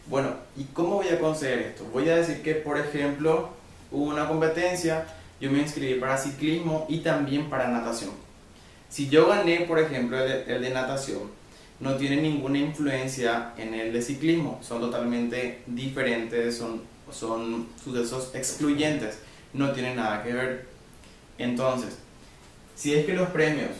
Bueno, ¿y cómo voy a conceder esto? Voy a decir que, por ejemplo, hubo una competencia, yo me inscribí para ciclismo y también para natación. Si yo gané, por ejemplo, el de natación, no tiene ninguna influencia en el de ciclismo, son totalmente diferentes, son sucesos excluyentes, no tienen nada que ver. Entonces, si es que los premios,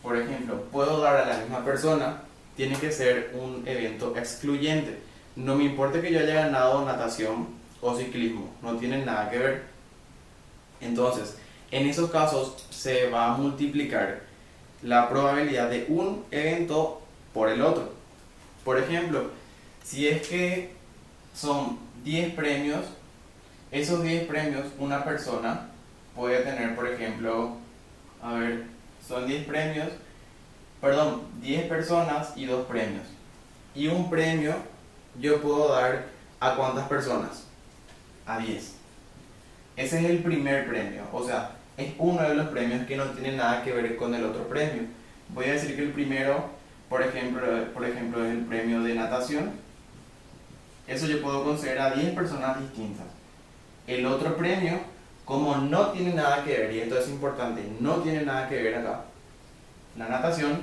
por ejemplo, puedo dar a la misma persona, tiene que ser un evento excluyente. No me importa que yo haya ganado natación o ciclismo, no tienen nada que ver. Entonces, en esos casos se va a multiplicar la probabilidad de un evento por el otro. Por ejemplo, si es que son 10 premios, esos 10 premios una persona puede tener, por ejemplo, a ver, son 10 premios, perdón, 10 personas y 2 premios. Y un premio yo puedo dar ¿a cuántas personas? A 10. Ese es el primer premio, o sea, es uno de los premios que no tiene nada que ver con el otro premio. Voy a decir que el primero, por ejemplo, es el premio de natación. Eso yo puedo conceder a 10 personas distintas. El otro premio, como no tiene nada que ver, y esto es importante, no tiene nada que ver acá, la natación,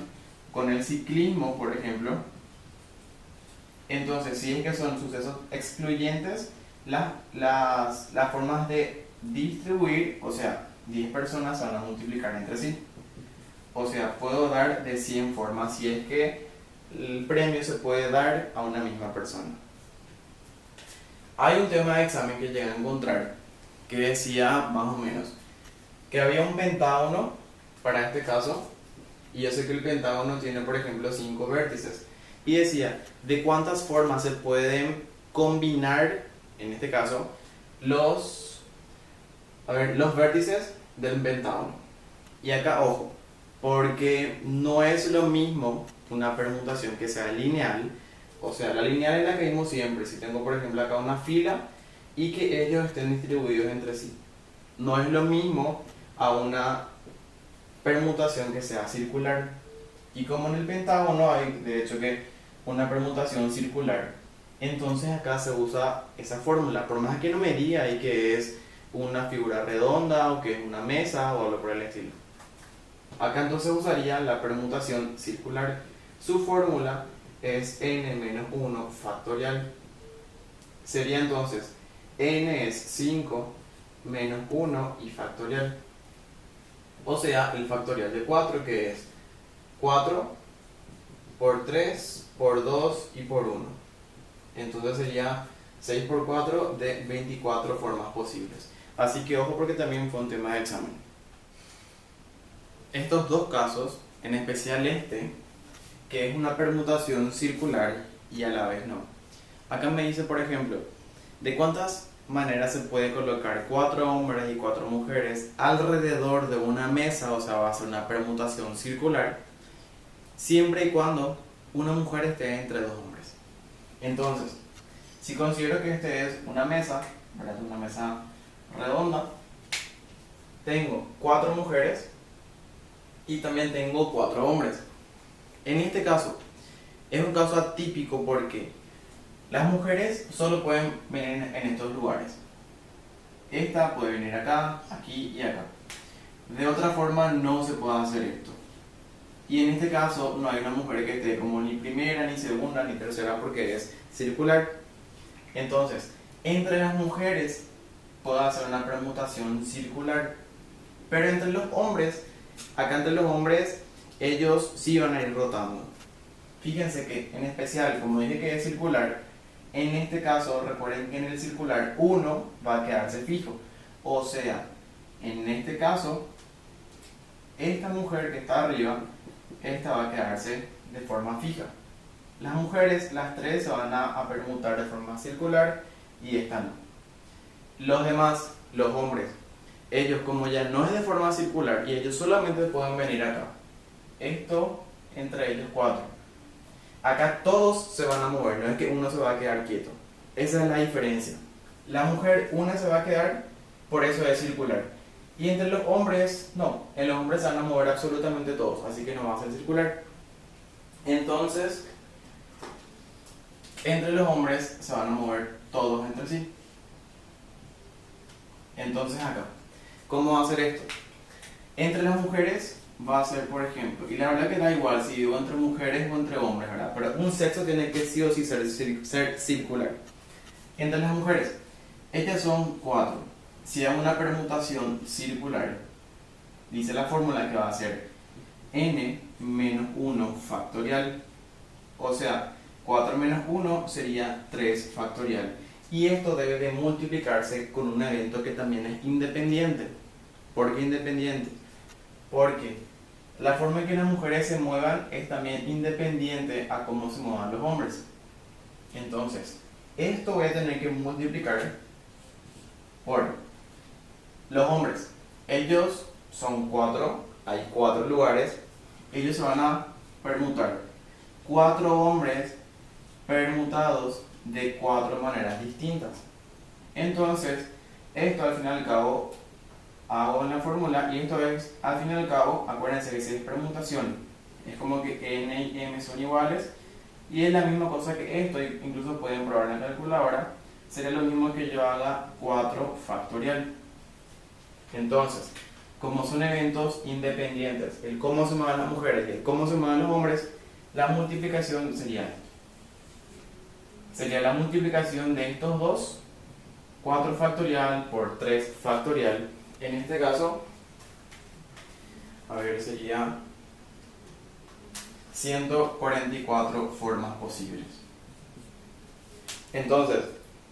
con el ciclismo, por ejemplo. Entonces, si es que son sucesos excluyentes, las formas de distribuir, o sea, 10 personas se van a multiplicar entre sí. O sea, puedo dar de 100 formas si es que el premio se puede dar a una misma persona. Hay un tema de examen que llegué a encontrar que decía más o menos que había un pentágono para este caso, y yo sé que el pentágono tiene, por ejemplo, 5 vértices, y decía de cuántas formas se pueden combinar, en este caso, los vértices del pentágono. Y acá, ojo, porque no es lo mismo una permutación que sea lineal, o sea, la lineal es la que vimos siempre, si tengo, por ejemplo, acá una fila y que ellos estén distribuidos entre sí. No es lo mismo a una permutación que sea circular. Y como en el pentágono hay, de hecho, que una permutación circular, entonces acá se usa esa fórmula, por más que no me diga ahí que es una figura redonda o que es una mesa o algo por el estilo. Acá entonces usaría la permutación circular. Su fórmula es n-1 factorial. Sería entonces n es 5 menos 1 y factorial. O sea, el factorial de 4, que es 4 por 3 por 2 y por 1. Entonces sería 6 por 4 de 24 formas posibles. Así que ojo, porque también fue un tema de examen. Estos dos casos, en especial este, que es una permutación circular y a la vez no. Acá me dice, por ejemplo, ¿de cuántas maneras se puede colocar 4 hombres y 4 mujeres alrededor de una mesa? O sea, va a ser una permutación circular, siempre y cuando una mujer esté entre dos hombres. Entonces, si considero que este es una mesa, ¿verdad? Una mesa redonda, tengo 4 mujeres y también tengo 4 hombres. En este caso, es un caso atípico porque las mujeres solo pueden venir en estos lugares. Esta puede venir acá, aquí y acá. De otra forma no se puede hacer esto. Y en este caso no hay una mujer que esté como ni primera, ni segunda, ni tercera, porque es circular. Entonces, entre las mujeres puedo hacer una permutación circular. Pero entre los hombres, acá entre los hombres, ellos sí van a ir rotando. Fíjense que en especial, como dije que es circular, en este caso recuerden que en el circular 1 va a quedarse fijo. O sea, en este caso, esta mujer que está arriba, esta va a quedarse de forma fija. Las mujeres, las tres, se van a permutar de forma circular y esta no. Los demás, los hombres, ellos como ya no es de forma circular y ellos solamente pueden venir acá. Esto entre ellos 4. Acá todos se van a mover, no es que uno se va a quedar quieto. Esa es la diferencia. La mujer, una se va a quedar, por eso es circular. Y entre los hombres, no. En los hombres se van a mover absolutamente todos, así que no va a ser circular. Entonces, entre los hombres se van a mover todos entre sí. Entonces acá, ¿cómo va a ser esto? Entre las mujeres va a ser, por ejemplo, y la verdad que da igual si digo entre mujeres o entre hombres, ¿verdad? Pero un sexo tiene que sí o sí ser circular. Entre las mujeres, estas son 4. Si hago una permutación circular, dice la fórmula que va a ser n menos 1 factorial. O sea, 4 menos 1 sería 3 factorial. Y esto debe de multiplicarse con un evento que también es independiente. ¿Por qué independiente? Porque la forma en que las mujeres se muevan es también independiente a cómo se muevan los hombres. Entonces, esto voy a tener que multiplicar por los hombres. Ellos son 4, hay 4 lugares, ellos se van a permutar. 4 hombres permutados de 4 maneras distintas. Entonces, esto al fin y al cabo hago en la fórmula, y esto es, al fin y al cabo, acuérdense que si es permutación, es como que n y m son iguales, y es la misma cosa que esto, incluso pueden probar en la calculadora, sería lo mismo que yo haga 4 factorial. Entonces, como son eventos independientes, el cómo se mueven las mujeres y el cómo se mueven los hombres, la multiplicación sería la multiplicación de estos dos, 4 factorial por 3 factorial. En este caso, a ver, sería 144 formas posibles. Entonces,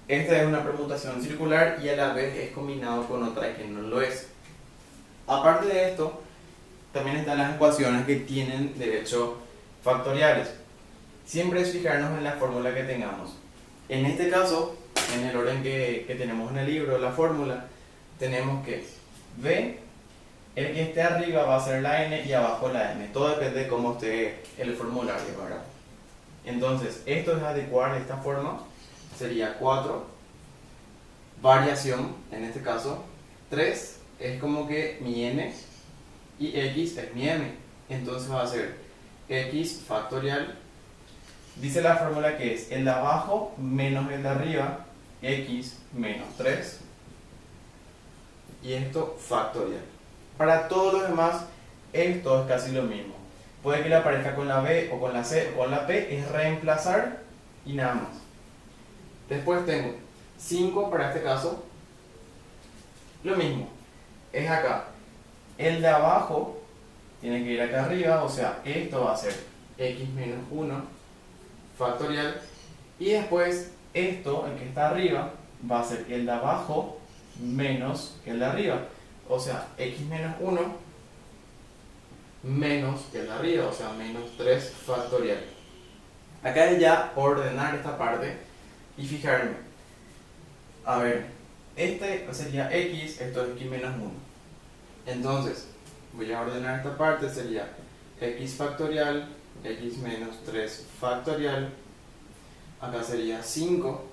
esta es una permutación circular y a la vez es combinado con otra que no lo es. Aparte de esto, también están las ecuaciones que tienen de hecho factoriales. Siempre es fijarnos en la fórmula que tengamos. En este caso, en el orden que tenemos en el libro, la fórmula, tenemos que V, el que esté arriba va a ser la N y abajo la M. Todo depende de cómo esté el formulario, ¿verdad? Entonces, esto es adecuar de esta forma. Sería 4, variación, en este caso, 3 es como que mi N y X es mi M. Entonces va a ser X factorial. Dice la fórmula que es el de abajo menos el de arriba, X menos 3. Y esto factorial. Para todos los demás, esto es casi lo mismo. Puede que le aparezca con la B o con la C o con la P, es reemplazar y nada más. Después tengo 5 para este caso, Lo mismo, es acá. El de abajo tiene que ir acá arriba, o sea, esto va a ser x menos 1 factorial. Y después esto, el que está arriba, va a ser el de abajo menos el de arriba. O sea, x menos 1 menos el de arriba, o sea, menos 3 factorial. Acá es ya ordenar esta parte y fijarme. A ver, este sería x, esto es x menos 1. Entonces, voy a ordenar esta parte, sería x factorial, x menos 3 factorial. Acá sería 5,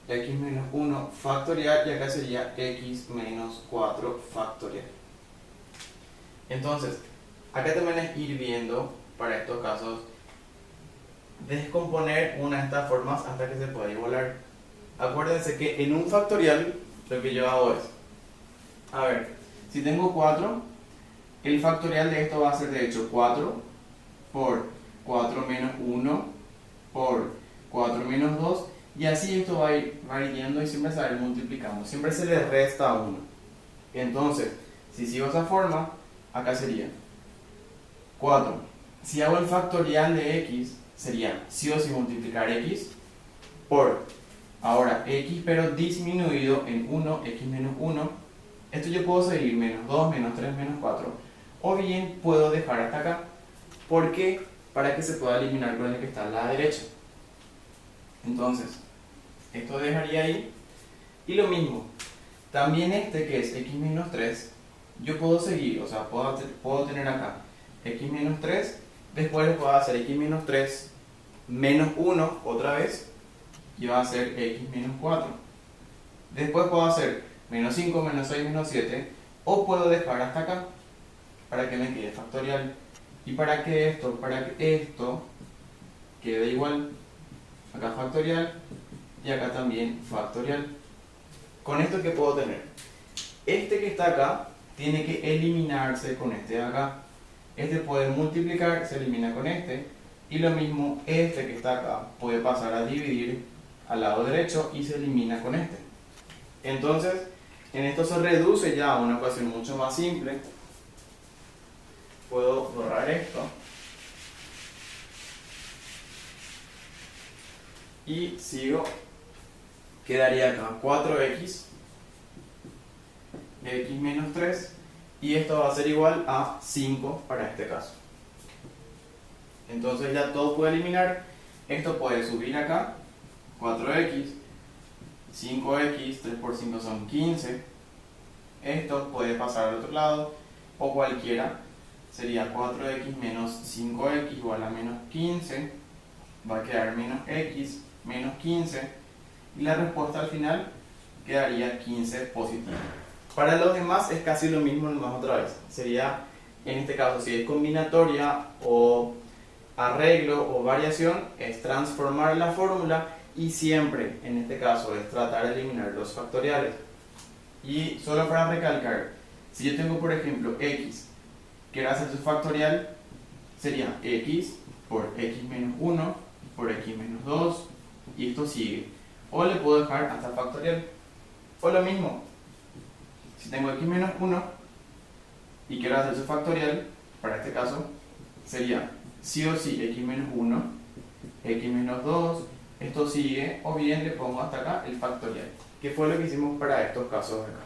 x menos 1 factorial, y acá sería x menos 4 factorial. Entonces, acá también es ir viendo, para estos casos, descomponer una de estas formas hasta que se pueda igualar. Acuérdense que en un factorial, lo que yo hago es, a ver, si tengo 4, el factorial de esto va a ser de hecho 4 por 4 menos 1 por 4 menos 2, y así esto va a ir yendo y siempre se va a ir multiplicando, siempre se le resta 1. Entonces, si sigo esa forma, acá sería 4. Si hago el factorial de x, sería sí o sí multiplicar x por, ahora x pero disminuido en 1, x menos 1. Esto yo puedo seguir menos 2, menos 3, menos 4. O bien puedo dejar hasta acá. ¿Por qué? Para que se pueda eliminar con el que está a la derecha. Entonces, esto dejaría ahí. Y lo mismo, también este que es x menos 3, yo puedo seguir, o sea, puedo tener acá x menos 3, después le puedo hacer x menos 3 menos 1 otra vez, y va a ser x menos 4. Después puedo hacer menos 5, menos 6, menos 7, o puedo dejar hasta acá, para que me quede factorial. Y para que esto quede igual, acá factorial, y acá también factorial. Con esto, ¿qué puedo tener? Este que está acá tiene que eliminarse con este de acá. Este puede multiplicar, se elimina con este. Y lo mismo, este que está acá puede pasar a dividir al lado derecho y se elimina con este. Entonces, en esto se reduce ya a una ecuación mucho más simple. Puedo borrar esto. Y sigo. Quedaría acá 4x de x menos 3. Y esto va a ser igual a 5 para este caso. Entonces ya todo puede eliminar. Esto puede subir acá. 4x, 5x, 3 por 5 son 15. Esto puede pasar al otro lado. O cualquiera. Sería 4x menos 5x igual a menos 15. Va a quedar menos x menos 15. Y la respuesta al final quedaría 15 positivo. Para los demás es casi lo mismo, nomás otra vez. Sería, en este caso, si es combinatoria o arreglo o variación, es transformar la fórmula, y siempre, en este caso, es tratar de eliminar los factoriales. Y solo para recalcar, si yo tengo, por ejemplo, x, quiero hacer su factorial, sería x por x menos 1 por x menos 2, y esto sigue. O le puedo dejar hasta factorial. O lo mismo, si tengo x menos 1 y quiero hacer su factorial, para este caso, sería sí o sí x menos 1, x menos 2, esto sigue, o bien le pongo hasta acá el factorial, que fue lo que hicimos para estos casos de acá.